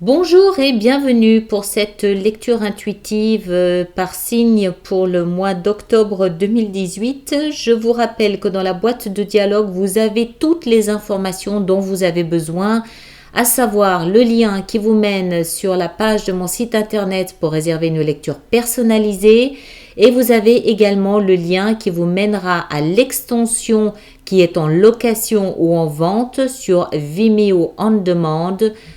Bonjour et bienvenue pour cette lecture intuitive par signe pour le mois d'octobre 2018. Je vous rappelle que dans la boîte de dialogue, vous avez toutes les informations dont vous avez besoin, à savoir le lien qui vous mène sur la page de mon site internet pour réserver une lecture personnalisée. Et vous avez également le lien qui vous mènera à l'extension qui est en location ou en vente sur Vimeo On Demand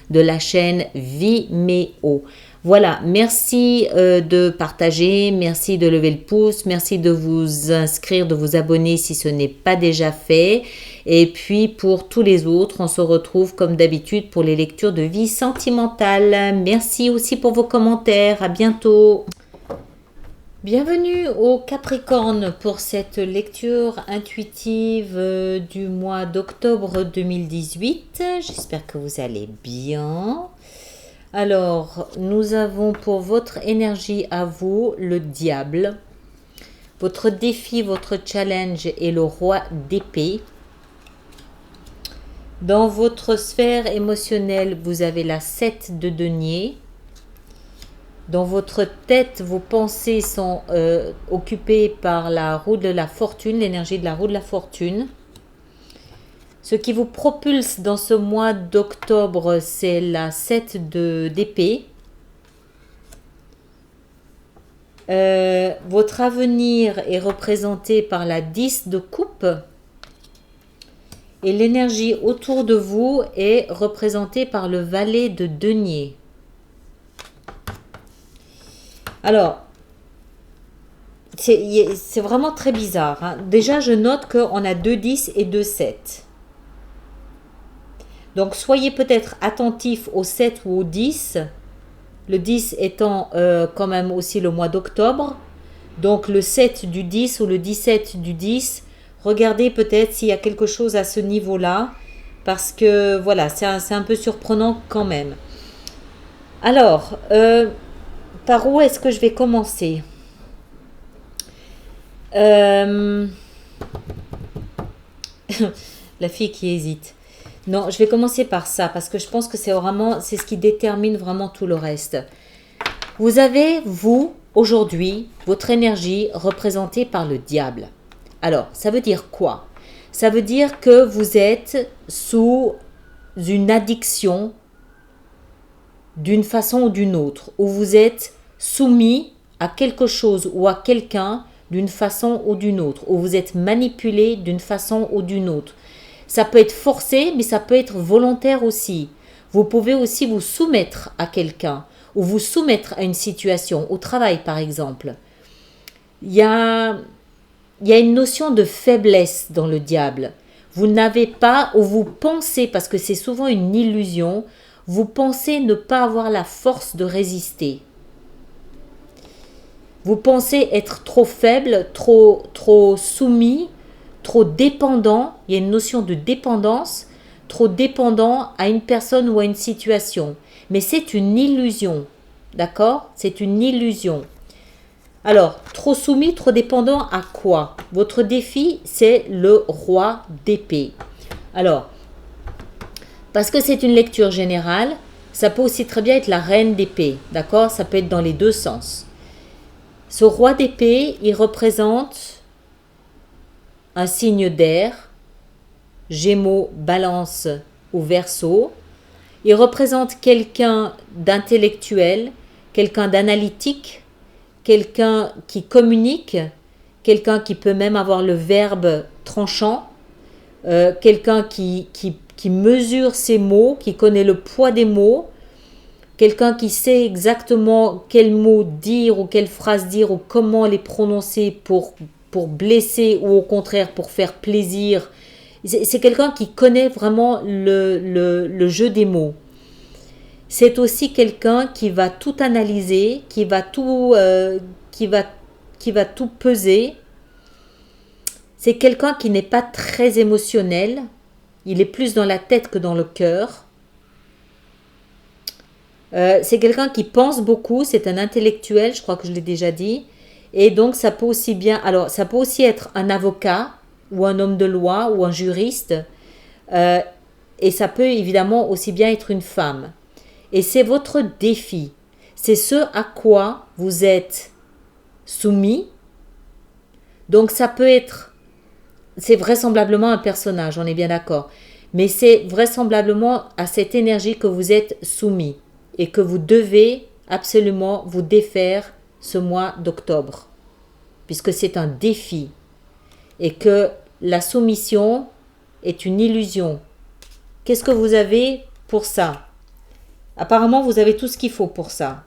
de la chaîne Vimeo. Voilà, merci de partager, merci de lever le pouce, merci de vous inscrire, de vous abonner si ce n'est pas déjà fait. Et puis pour tous les autres, on se retrouve comme d'habitude pour les lectures de vie sentimentale. Merci aussi pour vos commentaires, à bientôt. Bienvenue au Capricorne pour cette lecture intuitive du mois d'octobre 2018. J'espère que vous allez bien. Alors, nous avons pour votre énergie à vous le diable. Votre défi, votre challenge est le roi d'épée. Dans votre sphère émotionnelle, vous avez la 7 de denier. Dans votre tête, vos pensées sont occupées par la roue de la fortune, l'énergie de la roue de la fortune. Ce qui vous propulse dans ce mois d'octobre, c'est la 7 d'épée. Votre avenir est représenté par la 10 de coupe. Et l'énergie autour de vous est représentée par le valet de denier. Alors, c'est vraiment très bizarre. Hein. Déjà, je note qu'on a 2 10 et 2 7. Donc, soyez peut-être attentifs au 7 ou au 10. Le 10 étant quand même aussi le mois d'octobre. Donc, le 7 du 10 ou le 17 du 10. Regardez peut-être s'il y a quelque chose à ce niveau-là. Parce que, voilà, c'est un peu surprenant quand même. Alors, par où est-ce que je vais commencer? La fille qui hésite. Non, je vais commencer par ça parce que je pense que c'est ce qui détermine vraiment tout le reste. Vous avez, vous, aujourd'hui, votre énergie représentée par le diable. Alors, ça veut dire quoi? Ça veut dire que vous êtes sous une addiction d'une façon ou d'une autre, où vous êtes soumis à quelque chose ou à quelqu'un d'une façon ou d'une autre, où vous êtes manipulé d'une façon ou d'une autre. Ça peut être forcé, mais ça peut être volontaire aussi. Vous pouvez aussi vous soumettre à quelqu'un ou vous soumettre à une situation, au travail par exemple. Il y a une notion de faiblesse dans le diable. Vous n'avez pas, ou vous pensez, parce que c'est souvent une illusion, vous pensez ne pas avoir la force de résister. Vous pensez être trop faible, trop soumis, trop dépendant. Il y a une notion de dépendance, trop dépendant à une personne ou à une situation. Mais c'est une illusion, d'accord? C'est une illusion. Alors, trop soumis, trop dépendant à quoi? Votre défi, c'est le roi d'épée. Alors, parce que c'est une lecture générale, ça peut aussi très bien être la reine d'épée, d'accord? Ça peut être dans les deux sens. Ce roi d'épée, il représente un signe d'air, Gémeaux, Balance ou Verseau. Il représente quelqu'un d'intellectuel, quelqu'un d'analytique, quelqu'un qui communique, quelqu'un qui peut même avoir le verbe tranchant, quelqu'un qui mesure ses mots, qui connaît le poids des mots, quelqu'un qui sait exactement quels mots dire ou quelles phrases dire ou comment les prononcer pour blesser ou au contraire pour faire plaisir. C'est quelqu'un qui connaît vraiment le jeu des mots. C'est aussi quelqu'un qui va tout analyser, qui va tout peser. C'est quelqu'un qui n'est pas très émotionnel. Il est plus dans la tête que dans le cœur. C'est quelqu'un qui pense beaucoup, c'est un intellectuel, je crois que je l'ai déjà dit. Et donc ça peut aussi être un avocat ou un homme de loi ou un juriste. Et ça peut évidemment aussi bien être une femme. Et c'est votre défi. C'est ce à quoi vous êtes soumis. Donc ça peut être, c'est vraisemblablement un personnage, on est bien d'accord. Mais c'est vraisemblablement à cette énergie que vous êtes soumis et que vous devez absolument vous défaire ce mois d'octobre, puisque c'est un défi et que la soumission est une illusion. Qu'est-ce que vous avez pour ça? Apparemment, vous avez tout ce qu'il faut pour ça.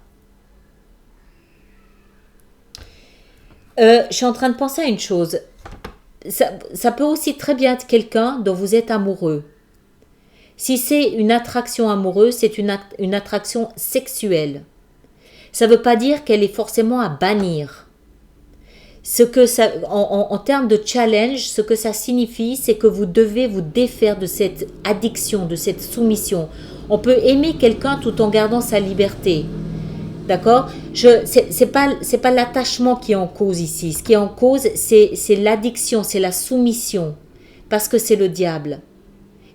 Je suis en train de penser à une chose. Ça peut aussi très bien être quelqu'un dont vous êtes amoureux. Si c'est une attraction amoureuse, c'est une attraction sexuelle. Ça ne veut pas dire qu'elle est forcément à bannir. En termes de challenge, ce que ça signifie, c'est que vous devez vous défaire de cette addiction, de cette soumission. On peut aimer quelqu'un tout en gardant sa liberté. D'accord? C'est pas l'attachement qui est en cause ici. Ce qui est en cause, c'est l'addiction, c'est la soumission. Parce que c'est le diable.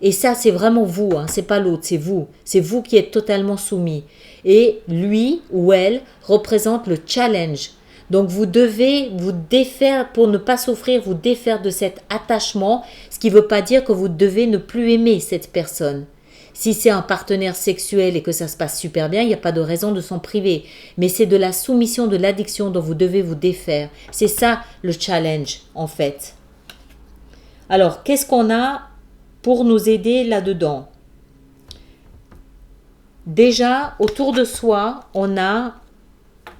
Et ça, c'est vraiment vous, hein, c'est pas l'autre, c'est vous. C'est vous qui êtes totalement soumis. Et lui ou elle représente le challenge. Donc vous devez vous défaire, pour ne pas souffrir, vous défaire de cet attachement, ce qui ne veut pas dire que vous devez ne plus aimer cette personne. Si c'est un partenaire sexuel et que ça se passe super bien, il n'y a pas de raison de s'en priver. Mais c'est de la soumission, de l'addiction dont vous devez vous défaire. C'est ça le challenge, en fait. Alors, qu'est-ce qu'on a pour nous aider là-dedans? Déjà, autour de soi, on a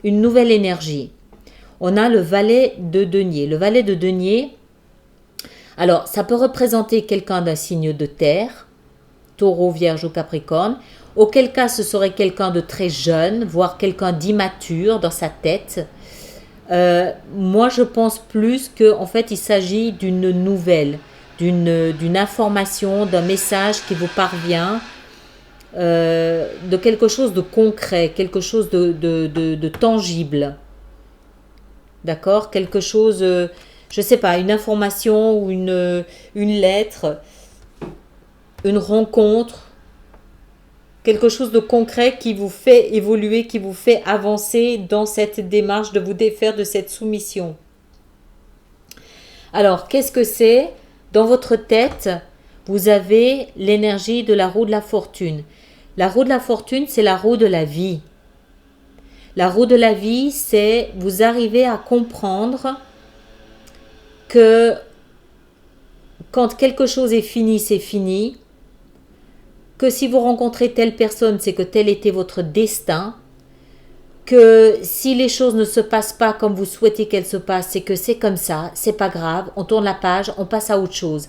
une nouvelle énergie. On a le valet de denier. Le valet de denier, alors, ça peut représenter quelqu'un d'un signe de terre, Taureau, Vierge ou Capricorne, auquel cas ce serait quelqu'un de très jeune, voire quelqu'un d'immature dans sa tête. Moi, je pense plus qu'en fait, il s'agit d'une nouvelle, d'une information, d'un message qui vous parvient, de quelque chose de concret, quelque chose de tangible. D'accord? Quelque chose, je ne sais pas, une information ou une lettre, une rencontre, quelque chose de concret qui vous fait évoluer, qui vous fait avancer dans cette démarche de vous défaire de cette soumission. Alors, qu'est-ce que c'est? Dans votre tête, vous avez l'énergie de la roue de la fortune. La roue de la fortune, c'est la roue de la vie. La roue de la vie, c'est vous arrivez à comprendre que quand quelque chose est fini, c'est fini. Que si vous rencontrez telle personne, c'est que tel était votre destin. Que si les choses ne se passent pas comme vous souhaitez qu'elles se passent, c'est que c'est comme ça, c'est pas grave, on tourne la page, on passe à autre chose.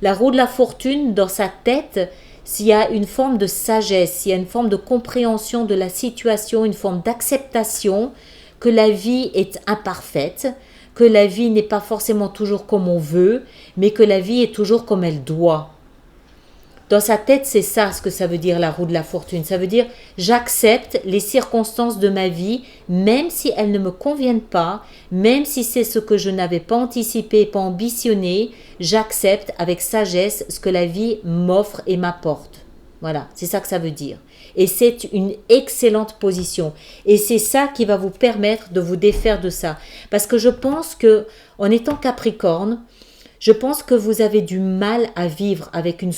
La roue de la fortune, dans sa tête, s'il y a une forme de sagesse, s'il y a une forme de compréhension de la situation, une forme d'acceptation que la vie est imparfaite, que la vie n'est pas forcément toujours comme on veut, mais que la vie est toujours comme elle doit. Dans sa tête, c'est ça ce que ça veut dire la roue de la fortune. Ça veut dire j'accepte les circonstances de ma vie, même si elles ne me conviennent pas, même si c'est ce que je n'avais pas anticipé, pas ambitionné, j'accepte avec sagesse ce que la vie m'offre et m'apporte. Voilà, c'est ça que ça veut dire. Et c'est une excellente position. Et c'est ça qui va vous permettre de vous défaire de ça. Parce que je pense que, en étant Capricorne, je pense que vous avez du mal à vivre avec une...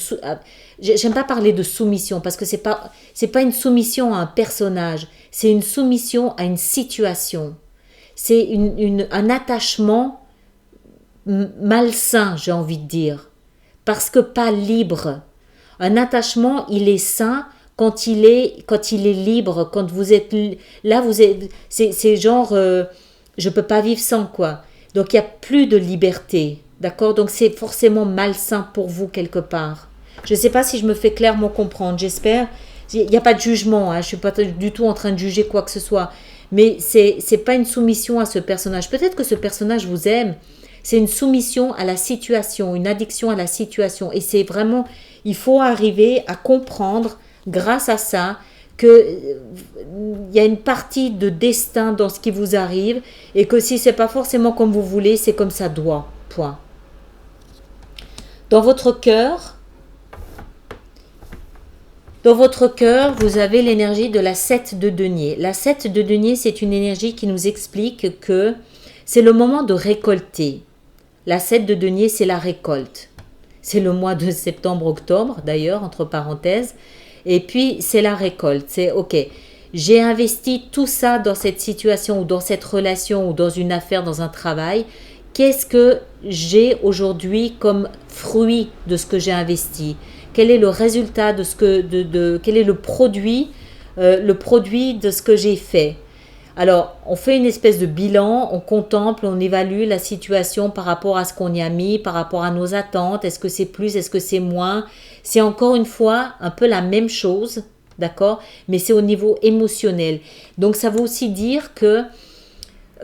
J'aime pas parler de soumission parce que c'est pas une soumission à un personnage, c'est une soumission à une situation. C'est un attachement malsain, j'ai envie de dire, parce que pas libre. Un attachement, il est sain quand il est libre, quand vous êtes là, c'est genre je peux pas vivre sans quoi. Donc il y a plus de liberté. D'accord? Donc c'est forcément malsain pour vous quelque part. Je ne sais pas si je me fais clairement comprendre, j'espère. Il n'y a pas de jugement, hein. Je ne suis pas du tout en train de juger quoi que ce soit. Mais c'est pas une soumission à ce personnage. Peut-être que ce personnage vous aime. C'est une soumission à la situation, une addiction à la situation. Et c'est vraiment, il faut arriver à comprendre grâce à ça qu'il y a une partie de destin dans ce qui vous arrive et que si ce n'est pas forcément comme vous voulez, c'est comme ça doit. Point. Dans votre cœur, Dans votre cœur, vous avez l'énergie de la 7 de denier. La 7 de denier, c'est une énergie qui nous explique que c'est le moment de récolter. La 7 de denier, c'est la récolte. C'est le mois de septembre-octobre, d'ailleurs, entre parenthèses. Et puis, c'est la récolte. C'est OK. J'ai investi tout ça dans cette situation ou dans cette relation ou dans une affaire, dans un travail. Qu'est-ce que j'ai aujourd'hui comme fruit de ce que j'ai investi? Quel est le résultat de ce que quel est le produit de ce que j'ai fait? Alors, on fait une espèce de bilan, on contemple, on évalue la situation par rapport à ce qu'on y a mis, par rapport à nos attentes. Est-ce que c'est plus, est-ce que c'est moins? C'est encore une fois un peu la même chose, d'accord? Mais c'est au niveau émotionnel. Donc, ça veut aussi dire que,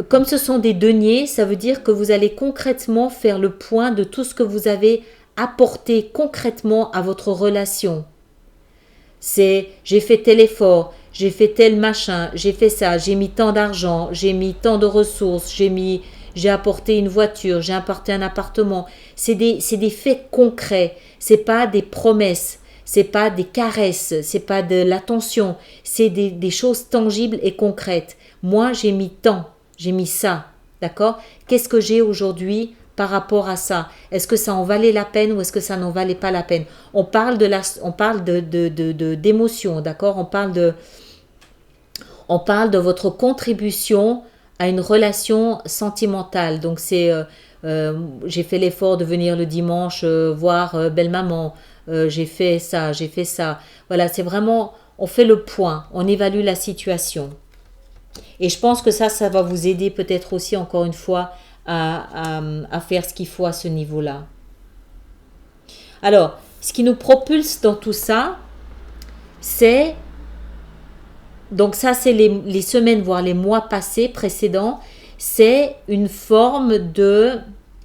comme ce sont des deniers, ça veut dire que vous allez concrètement faire le point de tout ce que vous avez apporté concrètement à votre relation. C'est j'ai fait tel effort, j'ai fait tel machin, j'ai fait ça, j'ai mis tant d'argent, j'ai mis tant de ressources, j'ai apporté une voiture, j'ai apporté un appartement. C'est des faits concrets, c'est pas des promesses, c'est pas des caresses, c'est pas de l'attention, c'est des choses tangibles et concrètes. Moi, j'ai mis tant, j'ai mis ça, d'accord? Qu'est-ce que j'ai aujourd'hui par rapport à ça? Est-ce que ça en valait la peine ou est-ce que ça n'en valait pas la peine? On parle d'émotion, d'accord? On parle de votre contribution à une relation sentimentale. Donc c'est j'ai fait l'effort de venir le dimanche voir belle maman. J'ai fait ça, j'ai fait ça. Voilà, c'est vraiment, on fait le point, on évalue la situation. Et je pense que ça va vous aider peut-être aussi encore une fois à faire ce qu'il faut à ce niveau-là. Alors, ce qui nous propulse dans tout ça, c'est, donc ça c'est les semaines, voire les mois passés, précédents, c'est une forme de,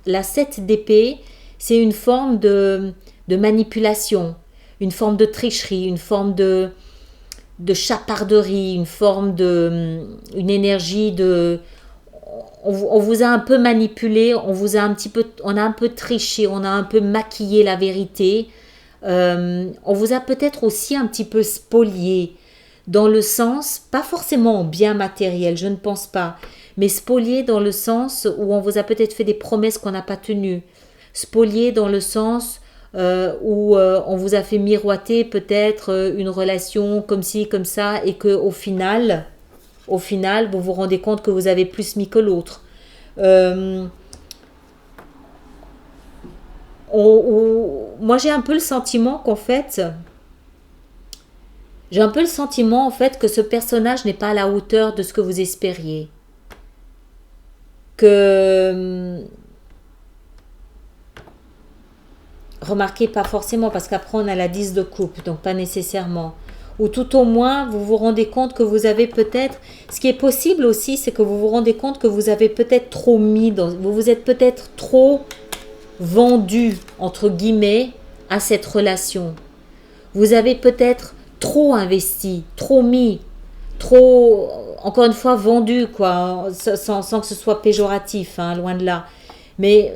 la 7 d'épée, c'est une forme de manipulation, une forme de tricherie, une forme de chaparderie, une énergie de... On vous a un peu manipulé, on a un peu triché, on a un peu maquillé la vérité. On vous a peut-être aussi un petit peu spolié, dans le sens, pas forcément en bien matériel, je ne pense pas, mais spolié dans le sens où on vous a peut-être fait des promesses qu'on n'a pas tenues. Spolié dans le sens où on vous a fait miroiter peut-être une relation comme ci, comme ça, et qu'au final, vous vous rendez compte que vous avez plus mis que l'autre. Moi, j'ai un peu le sentiment qu'en fait, que ce personnage n'est pas à la hauteur de ce que vous espériez. Remarquez, pas forcément, parce qu'après on a la 10 de coupe, donc pas nécessairement. Ou tout au moins, vous vous rendez compte que vous avez peut-être... Ce qui est possible aussi, c'est que vous vous rendez compte que vous avez peut-être trop vous vous êtes peut-être trop vendu, entre guillemets, à cette relation. Vous avez peut-être trop investi, trop mis, trop, encore une fois, vendu, quoi, sans que ce soit péjoratif, hein, loin de là. Mais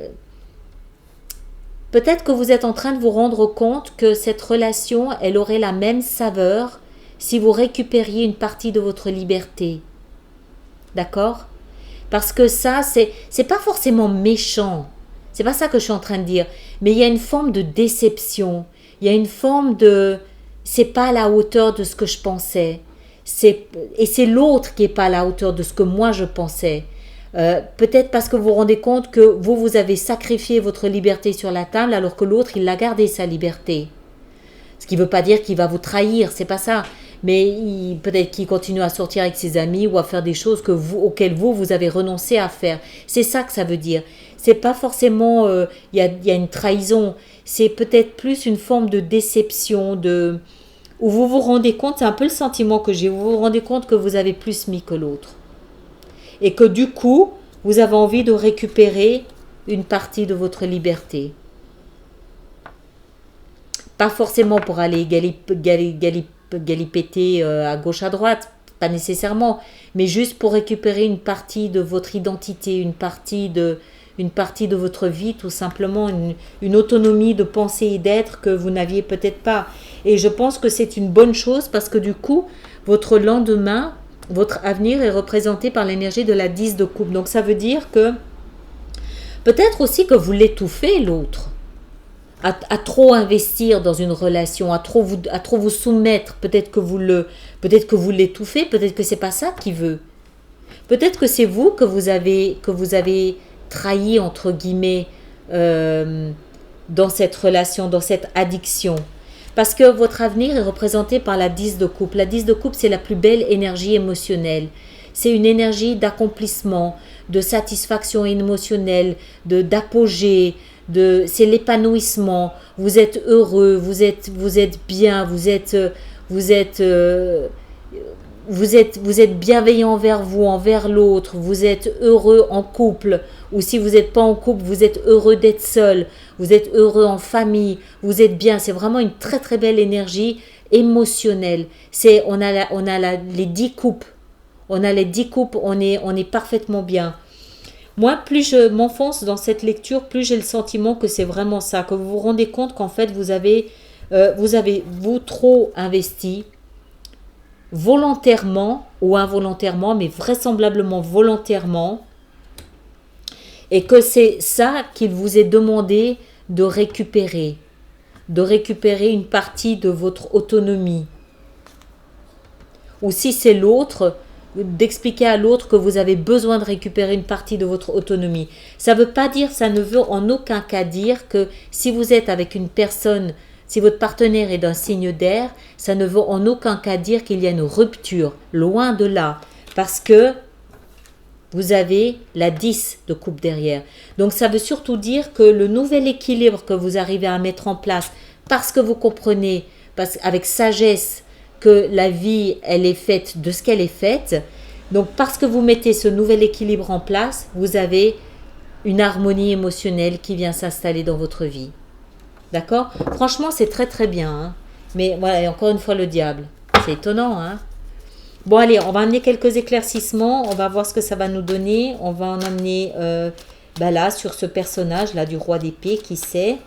peut-être que vous êtes en train de vous rendre compte que cette relation, elle aurait la même saveur si vous récupériez une partie de votre liberté. D'accord? Parce que ça, c'est pas forcément méchant. C'est pas ça que je suis en train de dire. Mais il y a une forme de déception. Il y a une forme de... C'est pas à la hauteur de ce que je pensais. Et c'est l'autre qui est pas à la hauteur de ce que moi je pensais. Peut-être parce que vous vous rendez compte que vous avez sacrifié votre liberté sur la table alors que l'autre, il a gardé sa liberté. Ce qui ne veut pas dire qu'il va vous trahir, c'est pas ça. Mais peut-être qu'il continue à sortir avec ses amis ou à faire des choses auxquelles vous avez renoncé à faire. C'est ça que ça veut dire. C'est pas forcément y a une trahison. C'est peut-être plus une forme de déception, où vous vous rendez compte, c'est un peu le sentiment que j'ai, vous vous rendez compte que vous avez plus mis que l'autre. Et que du coup, vous avez envie de récupérer une partie de votre liberté. Pas forcément pour aller galipeter à gauche à droite, pas nécessairement, mais juste pour récupérer une partie de votre identité, une partie de une partie de votre vie, tout simplement une autonomie de pensée et d'être que vous n'aviez peut-être pas. Et je pense que c'est une bonne chose parce que du coup, votre lendemain, votre avenir est représenté par l'énergie de la 10 de coupe. Donc ça veut dire que peut-être aussi que vous l'étouffez l'autre. À trop investir dans une relation, à trop vous soumettre, peut-être que vous l'étouffez, peut-être que c'est pas ça qu'il veut. Peut-être que c'est vous que vous avez trahi entre guillemets dans cette relation, dans cette addiction. Parce que votre avenir est représenté par la 10 de coupe. La 10 de coupe, c'est la plus belle énergie émotionnelle. C'est une énergie d'accomplissement, de satisfaction émotionnelle, d'apogée, c'est l'épanouissement. Vous êtes heureux, vous êtes bien, vous êtes bienveillant envers vous, envers l'autre, vous êtes heureux en couple, ou si vous n'êtes pas en couple, vous êtes heureux d'être seul, vous êtes heureux en famille, vous êtes bien. C'est vraiment une très très belle énergie émotionnelle. On a les 10 coupes, on est parfaitement bien. Moi, plus je m'enfonce dans cette lecture, plus j'ai le sentiment que c'est vraiment ça, que vous vous rendez compte qu'en fait vous avez trop investi, volontairement ou involontairement, mais vraisemblablement volontairement, et que c'est ça qu'il vous est demandé de récupérer une partie de votre autonomie. Ou si c'est l'autre, d'expliquer à l'autre que vous avez besoin de récupérer une partie de votre autonomie. Ça ne veut en aucun cas dire que si vous êtes avec une personne, si votre partenaire est d'un signe d'air, ça ne veut en aucun cas dire qu'il y a une rupture, loin de là, parce que vous avez la 10 de coupe derrière. Donc ça veut surtout dire que le nouvel équilibre que vous arrivez à mettre en place, parce que vous comprenez, avec sagesse, que la vie, elle est faite de ce qu'elle est faite. Donc, parce que vous mettez ce nouvel équilibre en place, vous avez une harmonie émotionnelle qui vient s'installer dans votre vie. D'accord ? Franchement, c'est très très bien. Hein. Mais voilà, et encore une fois, le diable. C'est étonnant. Hein. Bon, allez, on va amener quelques éclaircissements. On va voir ce que ça va nous donner. On va en amener là, sur ce personnage-là du roi d'épée, qui sait.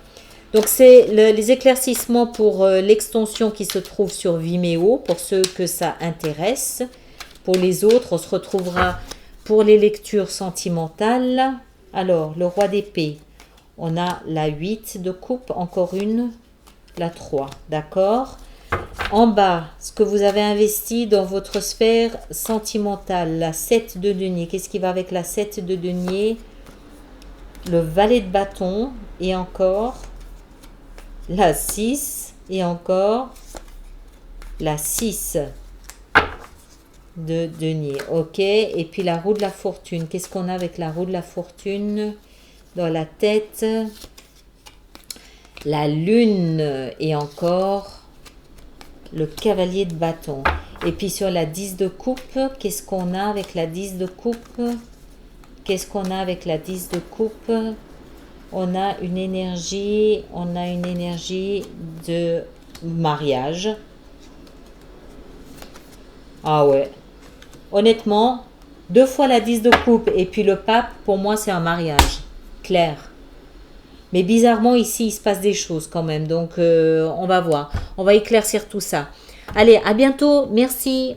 Donc, c'est les éclaircissements pour l'extension qui se trouve sur Vimeo, pour ceux que ça intéresse. Pour les autres, on se retrouvera pour les lectures sentimentales. Alors, le roi d'épée, on a la 8 de coupe, encore une, la 3, d'accord ? En bas, ce que vous avez investi dans votre sphère sentimentale, la 7 de denier. Qu'est-ce qui va avec la 7 de denier ? Le valet de bâton, et encore la 6, et encore la 6 de denier. Ok, et puis la roue de la fortune. Qu'est-ce qu'on a avec la roue de la fortune dans la tête? La lune, et encore le cavalier de bâton. Et puis sur la 10 de coupe, qu'est-ce qu'on a avec la 10 de coupe? Qu'est-ce qu'on a avec la 10 de coupe? On a une énergie de mariage. Ah ouais. Honnêtement, 2 fois la 10 de coupe et puis le pape, pour moi, c'est un mariage. Clair. Mais bizarrement, ici, il se passe des choses quand même. Donc, on va voir. On va éclaircir tout ça. Allez, à bientôt. Merci.